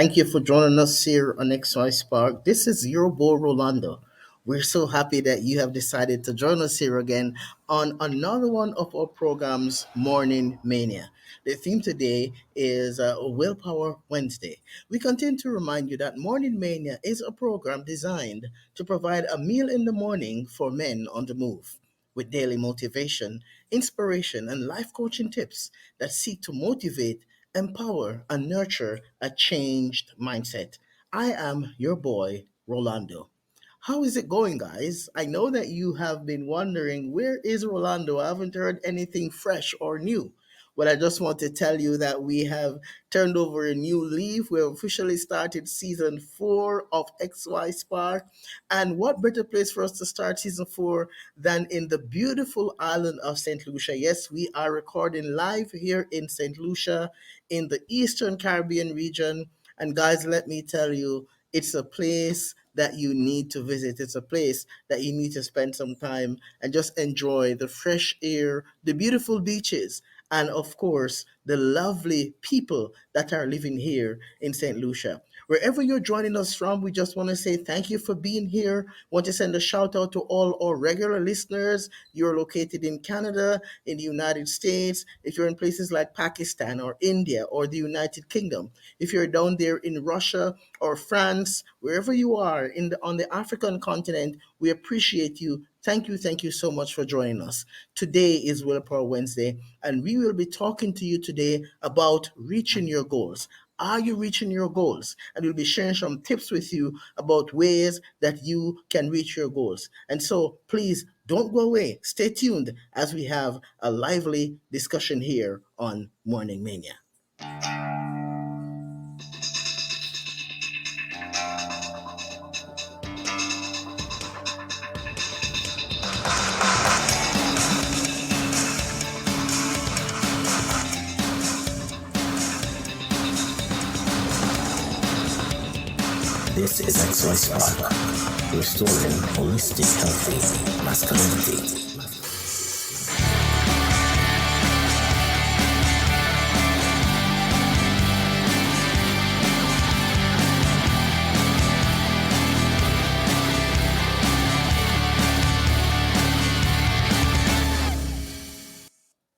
Thank you for joining us here on XY Spark. This is your boy Rolando. We're so happy that you have decided to join us here again on another one of our programs, Morning Mania. The theme today is Willpower Wednesday. We continue to remind you that Morning Mania is a program designed to provide a meal in the morning for men on the move with daily motivation, inspiration, and life coaching tips that seek to motivate, empower, and nurture a changed mindset. I am your boy, Rolando. How is it going, guys? I know that you have been wondering, where is Rolando? I haven't heard anything fresh or new. Well, I just want to tell you that we have turned over a new leaf. We have officially started season 4 of XY Spark. And what better place for us to start season 4 than in the beautiful island of St. Lucia? Yes, we are recording live here in St. Lucia in the Eastern Caribbean region. And guys, let me tell you, it's a place that you need to visit. It's a place that you need to spend some time and just enjoy the fresh air, the beautiful beaches, and of course, the lovely people that are living here in St. Lucia. Wherever you're joining us from, we just want to say thank you for being here. Want to send a shout out to all our regular listeners. You're located in Canada, in the United States, if you're in places like Pakistan or India or the United Kingdom, if you're down there in Russia or France, wherever you are on the African continent, we appreciate you. Thank you so much for joining us. Today is Willpower Wednesday, and we will be talking to you today about reaching your goals. Are you reaching your goals? And we'll be sharing some tips with you about ways that you can reach your goals. And so please don't go away. Stay tuned as we have a lively discussion here on Morning Mania. This is XY Spark, restoring holistic, healthy masculinity.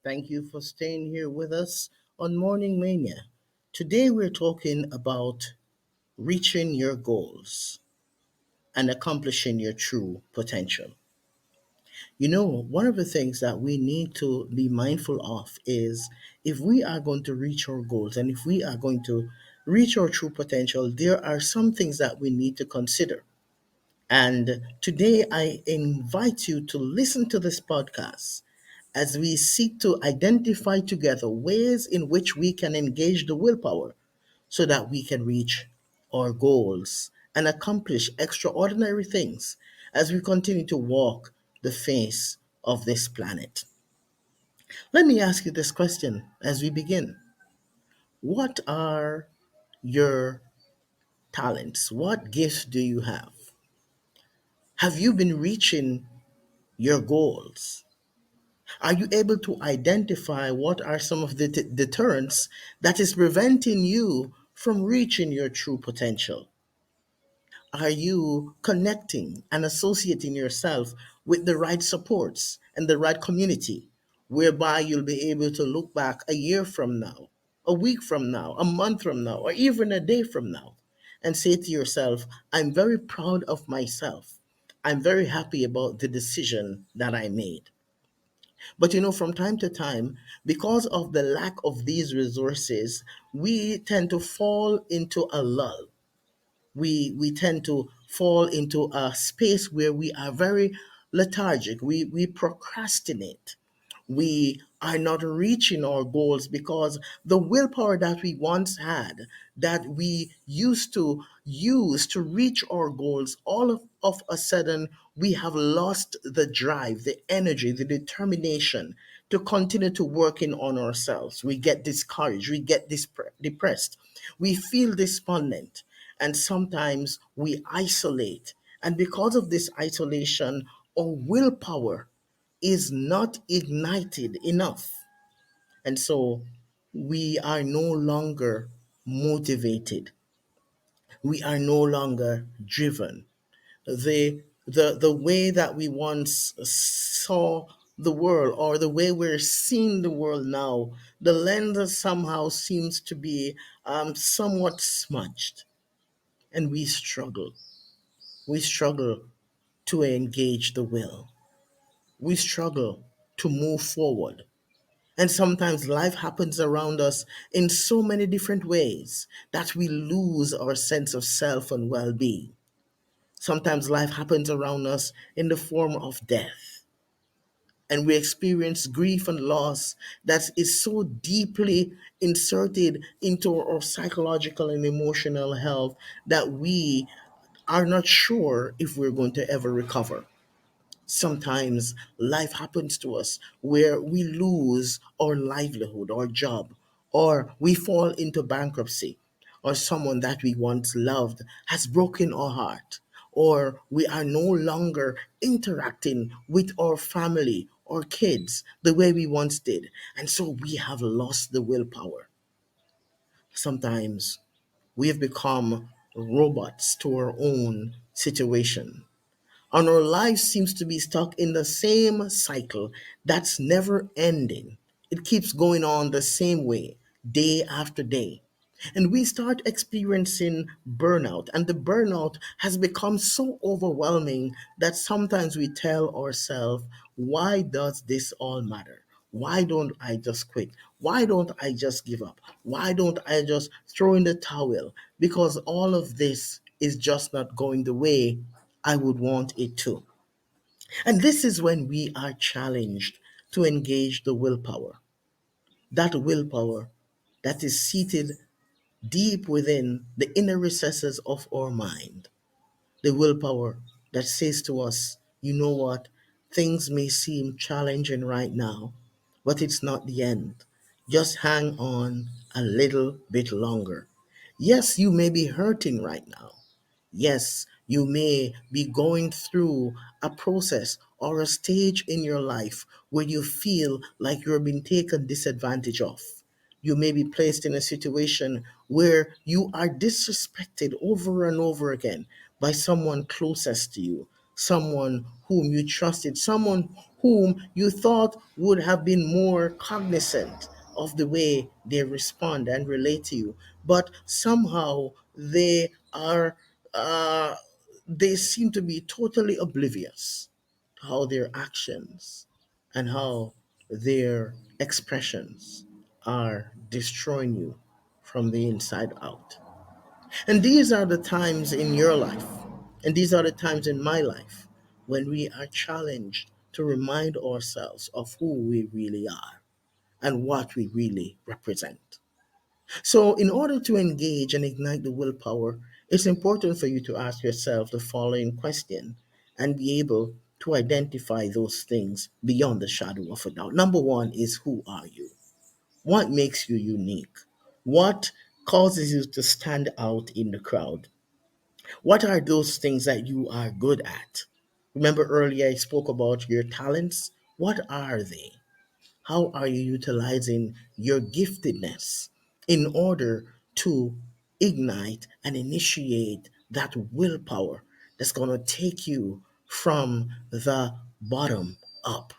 Thank you for staying here with us on Morning Mania. Today we're talking about reaching your goals and accomplishing your true potential. You know, one of the things that we need to be mindful of is if we are going to reach our goals and if we are going to reach our true potential, there are some things that we need to consider. And today I invite you to listen to this podcast as we seek to identify together ways in which we can engage the willpower so that we can reach our goals and accomplish extraordinary things as we continue to walk the face of this planet. Let me ask you this question as we begin. What are your talents? What gifts do you have? Have you been reaching your goals? Are you able to identify what are some of the deterrents that is preventing you from reaching your true potential? Are you connecting and associating yourself with the right supports and the right community, whereby you'll be able to look back a year from now, a week from now, a month from now, or even a day from now, and say to yourself, I'm very proud of myself. I'm very happy about the decision that I made. But you know, from time to time, because of the lack of these resources, we tend to fall into a lull. We tend to fall into a space where we are very lethargic. We procrastinate. We are not reaching our goals because the willpower that we once had, that we used to use to reach our goals, of a sudden we have lost the drive, the energy, the determination to continue to working on ourselves. We get discouraged, we get depressed, we feel despondent, and sometimes we isolate. And because of this isolation, our willpower is not ignited enough. And so we are no longer motivated. We are no longer driven. The way that we once saw the world, or the way we're seeing the world now, the lens somehow seems to be somewhat smudged, and we struggle to engage the will. We struggle to move forward. And sometimes life happens around us in so many different ways that we lose our sense of self and well being. Sometimes life happens around us in the form of death, and we experience grief and loss that is so deeply inserted into our psychological and emotional health that we are not sure if we're going to ever recover. Sometimes life happens to us where we lose our livelihood, our job, or we fall into bankruptcy, or someone that we once loved has broken our heart, or we are no longer interacting with our family or kids the way we once did, and so we have lost the willpower. Sometimes we have become robots to our own situation, and our life seems to be stuck in the same cycle that's never ending. It keeps going on the same way, day after day. And we start experiencing burnout, and the burnout has become so overwhelming that sometimes we tell ourselves, why does this all matter? Why don't I just quit? Why don't I just give up? Why don't I just throw in the towel? Because all of this is just not going the way I would want it to. And this is when we are challenged to engage the willpower. That willpower that is seated deep within the inner recesses of our mind. The willpower that says to us, you know what, things may seem challenging right now, but it's not the end. Just hang on a little bit longer. Yes, you may be hurting right now. Yes, you may be going through a process or a stage in your life where you feel like you're being taken disadvantage of. You may be placed in a situation where you are disrespected over and over again by someone closest to you, someone whom you trusted, someone whom you thought would have been more cognizant of the way they respond and relate to you. But somehow uh, they seem to be totally oblivious to how their actions and how their expressions are destroying you from the inside out. And these are the times in your life, and these are the times in my life when we are challenged to remind ourselves of who we really are and what we really represent. So, in order to engage and ignite the willpower, it's important for you to ask yourself the following question and be able to identify those things beyond the shadow of a doubt. Number one is, who are you? What makes you unique? What causes you to stand out in the crowd? What are those things that you are good at? Remember earlier I spoke about your talents? What are they? How are you utilizing your giftedness in order to ignite and initiate that willpower that's going to take you from the bottom up?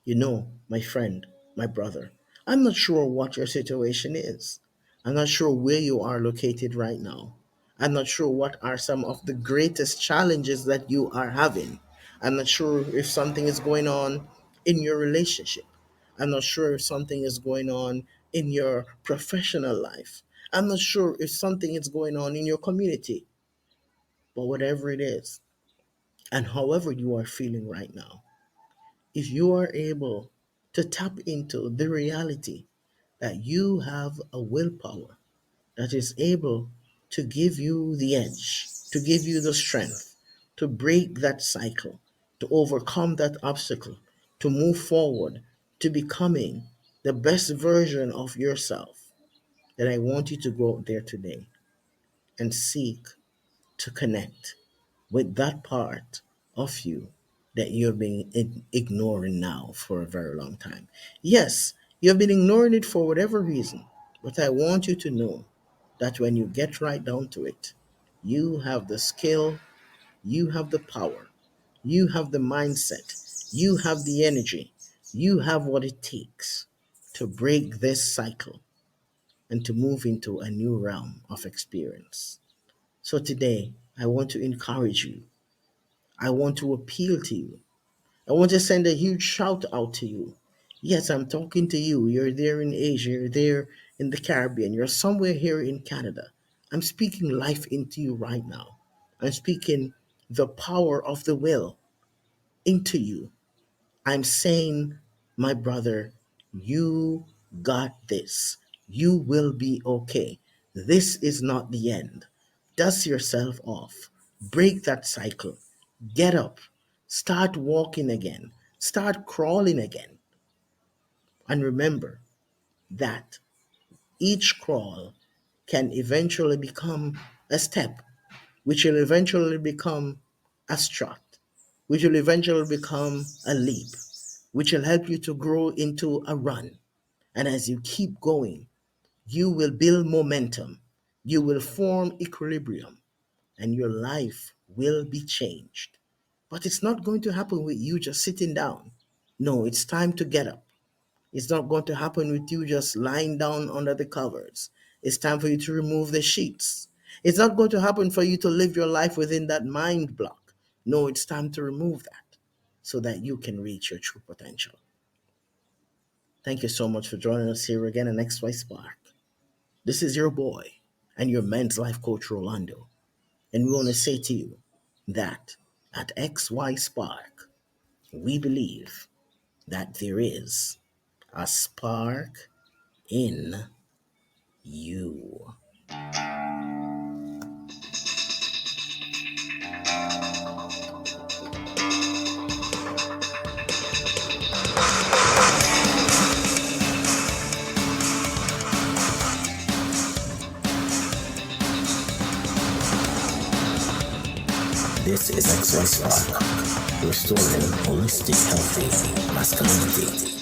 You know, my friend, my brother, I'm not sure what your situation is. I'm not sure where you are located right now. I'm not sure what are some of the greatest challenges that you are having. I'm not sure if something is going on in your relationship. I'm not sure if something is going on in your professional life. I'm not sure if something is going on in your community. But whatever it is, and however you are feeling right now, if you are able to tap into the reality that you have a willpower that is able to give you the edge, to give you the strength, to break that cycle, to overcome that obstacle, to move forward, to becoming the best version of yourself, then I want you to go out there today and seek to connect with that part of you that you've been ignoring now for a very long time. Yes, you've been ignoring it for whatever reason, but I want you to know that when you get right down to it, You have the skill, you have the power, you have the mindset, you have the energy, you have what it takes to break this cycle and to move into a new realm of experience. So today, I want to encourage you. I want to appeal to you. I want to send a huge shout out to you. Yes, I'm talking to you. You're there in Asia, you're there in the Caribbean, you're somewhere here in Canada. I'm speaking life into you right now. I'm speaking the power of the will into you. I'm saying, my brother, you got this. You will be okay. This is not the end. Dust yourself off. Break that cycle. Get up. Start walking again. Start crawling again. And remember that each crawl can eventually become a step, which will eventually become a strut, which will eventually become a leap, which will help you to grow into a run. And as you keep going, you will build momentum, you will form equilibrium, and your life will be changed. But it's not going to happen with you just sitting down. No, it's time to get up. It's not going to happen with you just lying down under the covers. It's time for you to remove the sheets. It's not going to happen for you to live your life within that mind block. No, it's time to remove that so that you can reach your true potential. Thank you so much for joining us here again on XY Spark. This is your boy and your men's life coach, Rolando. And we want to say to you that at XY Spark, we believe that there is a spark in you. This is XY Spark, restoring holistic, healthy masculinity.